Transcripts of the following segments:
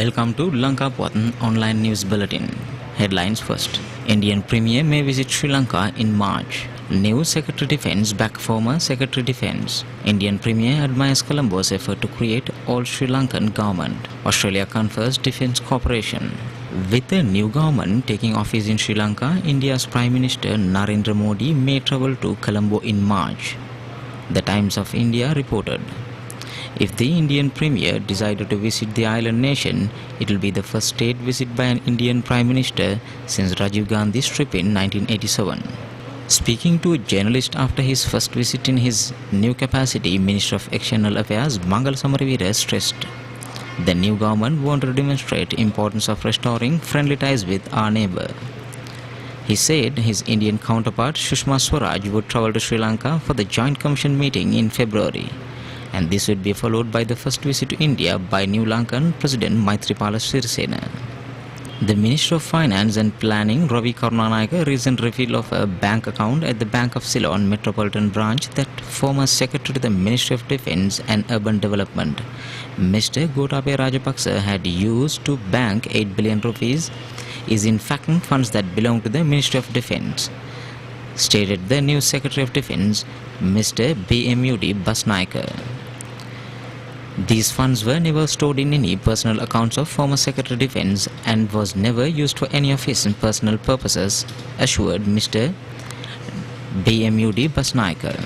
Welcome to LANKAPUVATH online news bulletin. Headlines first. Indian Premier may visit Sri Lanka in March. New Secretary Defence back former Secretary Defence. Indian Premier admires Colombo's effort to create all Sri Lankan government. Australia confers defence cooperation. With the new government taking office in Sri Lanka, India's Prime Minister Narendra Modi may travel to Colombo in March. The Times of India reported. If the Indian Premier decided to visit the island nation, it will be the first state visit by an Indian Prime Minister since Rajiv Gandhi's trip in 1987. Speaking to a journalist after his first visit in his new capacity, Minister of External Affairs Mangal Samaravira stressed the new government wanted to demonstrate the importance of restoring friendly ties with our neighbour. He said his Indian counterpart Sushma Swaraj would travel to Sri Lanka for the Joint Commission meeting in February, and this would be followed by the first visit to India by New Lankan President Maithripala Sirisena. The Minister of Finance and Planning Ravi Karunanayake recent reveal of a bank account at the Bank of Ceylon Metropolitan Branch that former Secretary to the Ministry of Defence and Urban Development, Mr. Gotabaya Rajapaksa, had used to bank 8 billion rupees is in fact funds that belong to the Ministry of Defence, stated the new Secretary of Defence, Mr. BMUD Basnaika. These funds were never stored in any personal accounts of former Secretary of Defence and was never used for any of his personal purposes, assured Mr. BMUD Basnaika.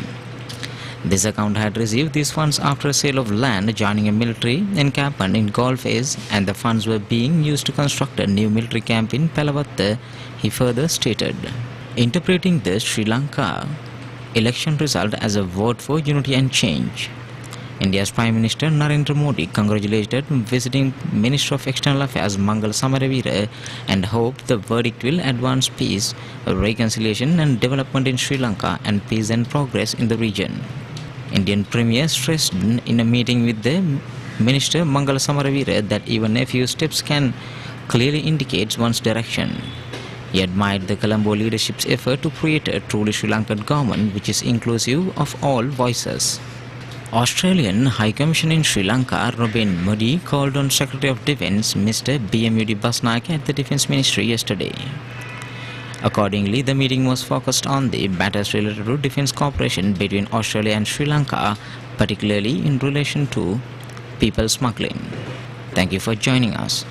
This account had received these funds after a sale of land adjoining a military encampment in Galface, and the funds were being used to construct a new military camp in Pelavatta, he further stated. Interpreting the Sri Lanka election result as a vote for unity and change, India's Prime Minister Narendra Modi congratulated visiting Minister of External Affairs Mangal Samaravira and hoped the verdict will advance peace, reconciliation and development in Sri Lanka and peace and progress in the region. Indian Premier stressed in a meeting with the Minister Mangal Samaravira that even a few steps can clearly indicate one's direction. He admired the Colombo leadership's effort to create a truly Sri Lankan government which is inclusive of all voices. Australian High Commissioner in Sri Lanka, Robin Modi, called on Secretary of Defence Mr. BMUD Basnaika at the Defence Ministry yesterday. Accordingly, the meeting was focused on the matters related to defence cooperation between Australia and Sri Lanka, particularly in relation to people smuggling. Thank you for joining us.